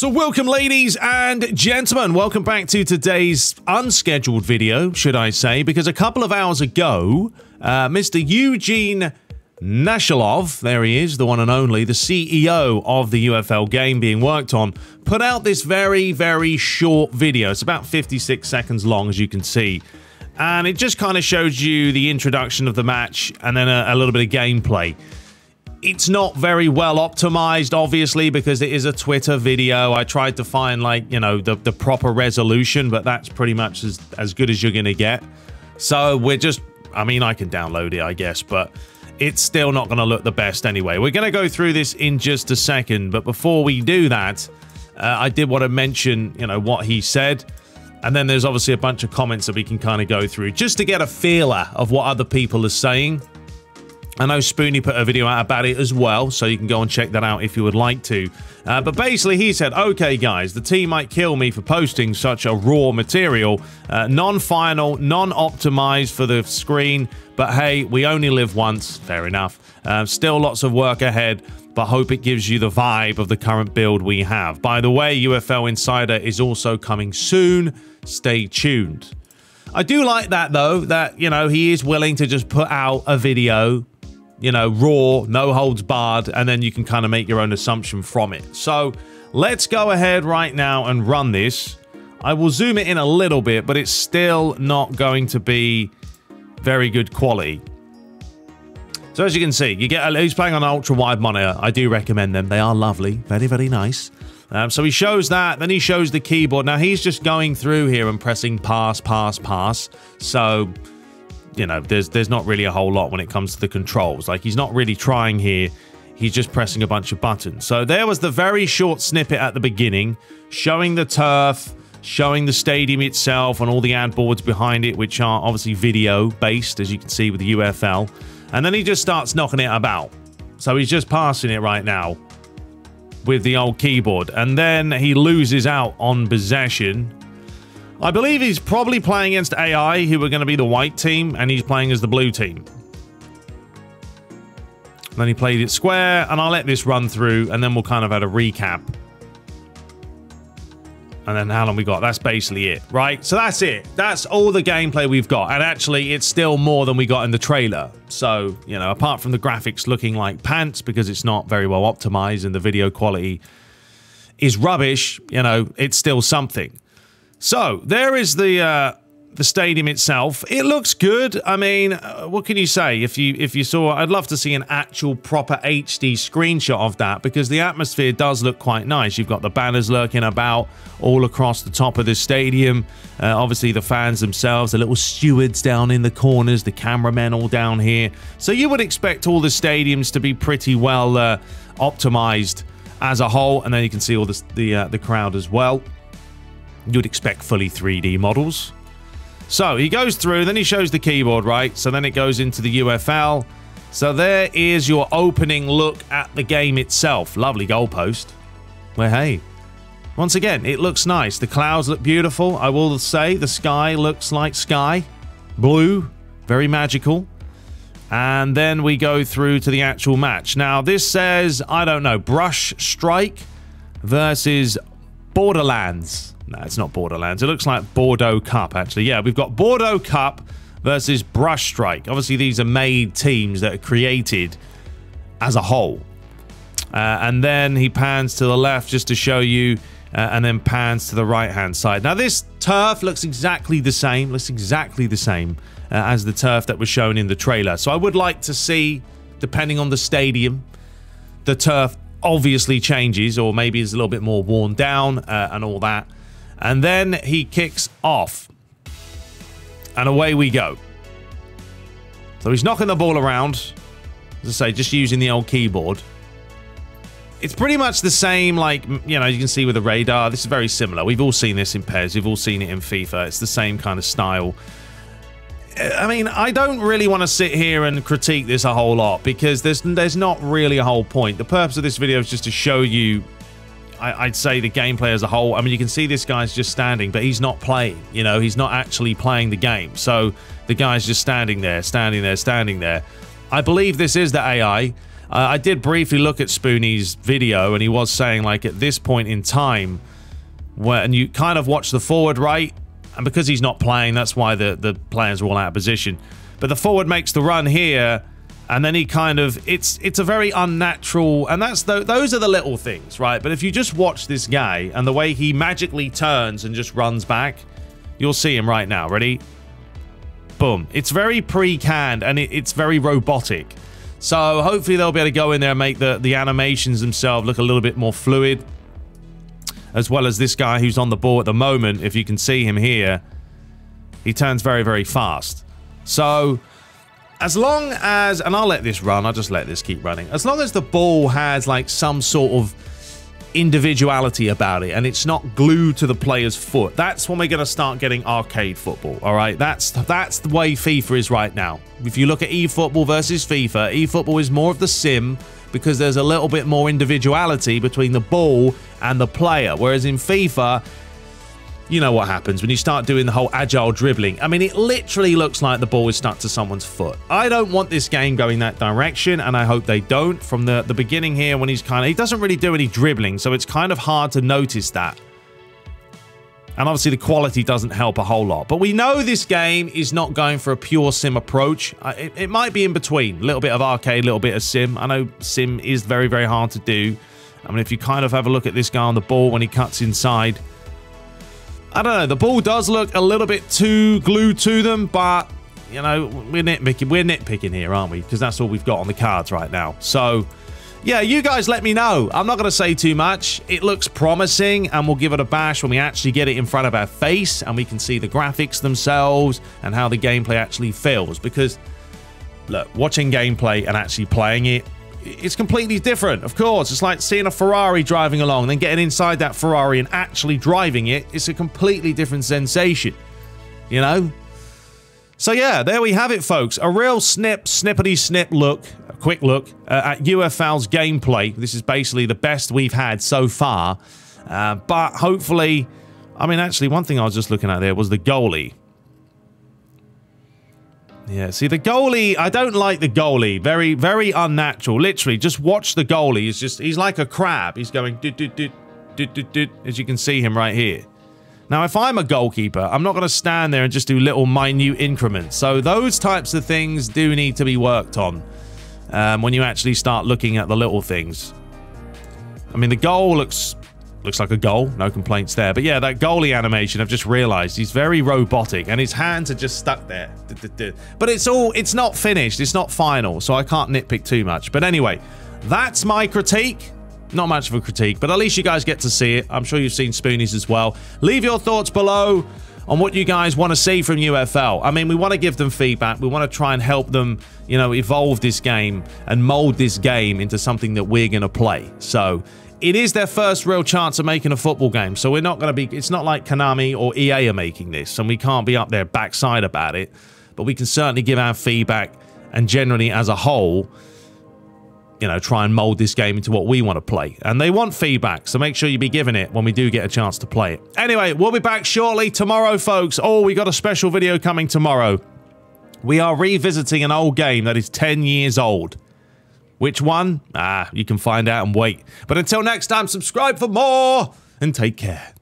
So welcome, ladies and gentlemen. Welcome back to today's unscheduled video, should I say, because a couple of hours ago, Mr. Eugene Nashalov, there he is, the one and only, the CEO of the UFL game being worked on, put out this very, very short video. It's about 56 seconds long, as you can see. And it just kind of shows you the introduction of the match and then a little bit of gameplay. It's not very well optimized, obviously, because it is a Twitter video. I tried to find, like, you know, the proper resolution, but that's pretty much as good as you're going to get. So we're just, I mean, I can download it, I guess, but it's still not going to look the best anyway. We're going to go through this in just a second, but before we do that, I did want to mention, you know, what he said. And then there's obviously a bunch of comments that we can kind of go through just to get a feeler of what other people are saying. I know Spoonie put a video out about it as well, so you can go and check that out if you would like to. But basically, he said, okay, guys, the team might kill me for posting such a raw material, non-final, non-optimized for the screen, but hey, we only live once. Fair enough. Still lots of work ahead, but hope it gives you the vibe of the current build we have. By the way, UFL Insider is also coming soon. Stay tuned. I do like that, though, that, you know, he is willing to just put out a video, you know, raw, no holds barred, and then you can kind of make your own assumption from it. So let's go ahead right now and run this. I will zoom it in a little bit, but it's still not going to be very good quality. So as you can see, you get he's playing on an ultra wide monitor. I do recommend them. They are lovely, very, very nice. So he shows that, then he shows the keyboard. Now he's just going through here and pressing pass, pass, pass. So, you know, there's not really a whole lot when it comes to the controls. Like, he's not really trying here. He's just pressing a bunch of buttons. So there was the very short snippet at the beginning, showing the turf, showing the stadium itself and all the ad boards behind it, which are obviously video-based, as you can see with the UFL. And then he just starts knocking it about. So he's just passing it right now with the old keyboard. And then he loses out on possession. I believe he's probably playing against AI, who are going to be the white team, and he's playing as the blue team. Then he played it square, and I'll let this run through, and then we'll kind of have a recap. And then how long we got? That's basically it, right? So that's it. That's all the gameplay we've got. And actually, it's still more than we got in the trailer. So, you know, apart from the graphics looking like pants because it's not very well optimized and the video quality is rubbish, you know, it's still something. So there is the stadium itself. It looks good. I mean, what can you say? If you saw, I'd love to see an actual proper HD screenshot of that, because the atmosphere does look quite nice. You've got the banners lurking about all across the top of the stadium. Obviously the fans themselves, the little stewards down in the corners, the cameramen all down here. So you would expect all the stadiums to be pretty well optimized as a whole, and then you can see all the crowd as well. You'd expect fully 3D models. So he goes through, then he shows the keyboard, right? So then it goes into the UFL. So there is your opening look at the game itself. Lovely goalpost. Well, hey, once again, it looks nice. The clouds look beautiful. I will say the sky looks like sky. Blue, very magical. And then we go through to the actual match. Now, this says, I don't know, Brush Strike versus Borderlands. No, it's not Borderlands. It looks like Bordeaux Cup, actually. Yeah, we've got Bordeaux Cup versus Brush Strike. Obviously, these are made teams that are created as a whole. And then he pans to the left just to show you, and then pans to the right-hand side. Now, this turf looks exactly the same. Looks exactly the same as the turf that was shown in the trailer. So I would like to see, depending on the stadium, the turf obviously changes, or maybe is a little bit more worn down and all that. And then he kicks off. And away we go. So he's knocking the ball around. As I say, just using the old keyboard. It's pretty much the same, like, you know, you can see with the radar. This is very similar. We've all seen this in PES. We've all seen it in FIFA. It's the same kind of style. I mean, I don't really want to sit here and critique this a whole lot, because there's not really a whole point. The purpose of this video is just to show you, I'd say, the gameplay as a whole. I mean, you can see this guy's just standing, but he's not playing. You know, he's not actually playing the game. So the guy's just standing there, standing there, standing there. I believe this is the AI. I did briefly look at Spoonie's video, and he was saying, like, at this point in time, and you kind of watch the forward right, and because he's not playing, that's why the players are all out of position. But the forward makes the run here, and then he kind of, it's a very unnatural, and those are the little things, right? But if you just watch this guy, and the way he magically turns and just runs back, you'll see him right now. Ready? Boom. It's very pre-canned, and it's very robotic. So hopefully they'll be able to go in there and make the animations themselves look a little bit more fluid. As well as this guy who's on the ball at the moment, if you can see him here, he turns very, very fast. So, as long as, and I'll let this run, I'll just let this keep running. As long as the ball has like some sort of individuality about it and it's not glued to the player's foot, that's when we're going to start getting arcade football, all right? That's the way FIFA is right now. If you look at eFootball versus FIFA, eFootball is more of the sim because there's a little bit more individuality between the ball and the player, whereas in FIFA, you know what happens when you start doing the whole agile dribbling. I mean, it literally looks like the ball is stuck to someone's foot. I don't want this game going that direction, and I hope they don't. From the beginning here, when he doesn't really do any dribbling, so it's kind of hard to notice that. And obviously the quality doesn't help a whole lot. But we know this game is not going for a pure sim approach. It might be in between. A little bit of arcade, a little bit of sim. I know sim is very, very hard to do. I mean, if you kind of have a look at this guy on the ball when he cuts inside, I don't know, the ball does look a little bit too glued to them, but, you know, we're nitpicking here, aren't we? Because that's all we've got on the cards right now. So, yeah, you guys let me know. I'm not going to say too much. It looks promising, and we'll give it a bash when we actually get it in front of our face, and we can see the graphics themselves and how the gameplay actually feels. Because, look, watching gameplay and actually playing it, it's completely different, of course. It's like seeing a Ferrari driving along, then getting inside that Ferrari and actually driving it. It's a completely different sensation, you know? So yeah, there we have it, folks. A real snippety snip look, a quick look at UFL's gameplay. This is basically the best we've had so far. But hopefully, I mean, actually, one thing I was just looking at there was the goalie. Yeah, see, the goalie, I don't like the goalie. Very, very unnatural. Literally, just watch the goalie. He's like a crab. He's going, as you can see him right here. Now, if I'm a goalkeeper, I'm not going to stand there and just do little minute increments. So those types of things do need to be worked on when you actually start looking at the little things. I mean, the goal looks like a goal. No complaints there. But yeah, that goalie animation, I've just realized, he's very robotic and his hands are just stuck there. But it's not finished. It's not final, so I can't nitpick too much. But anyway, that's my critique. Not much of a critique, but at least you guys get to see it. I'm sure you've seen Spoonies as well. Leave your thoughts below on what you guys want to see from UFL. I mean, we want to give them feedback. We want to try and help them, you know, evolve this game and mold this game into something that we're going to play. So it is their first real chance of making a football game. So we're not going to be, it's not like Konami or EA are making this, and we can't be up their backside about it. But we can certainly give our feedback, and generally as a whole, you know, try and mold this game into what we want to play. And they want feedback, so make sure you be giving it when we do get a chance to play it. Anyway, we'll be back shortly tomorrow, folks. Oh, we got a special video coming tomorrow. We are revisiting an old game that is 10 years old. Which one? You can find out and wait. But until next time, subscribe for more, and take care.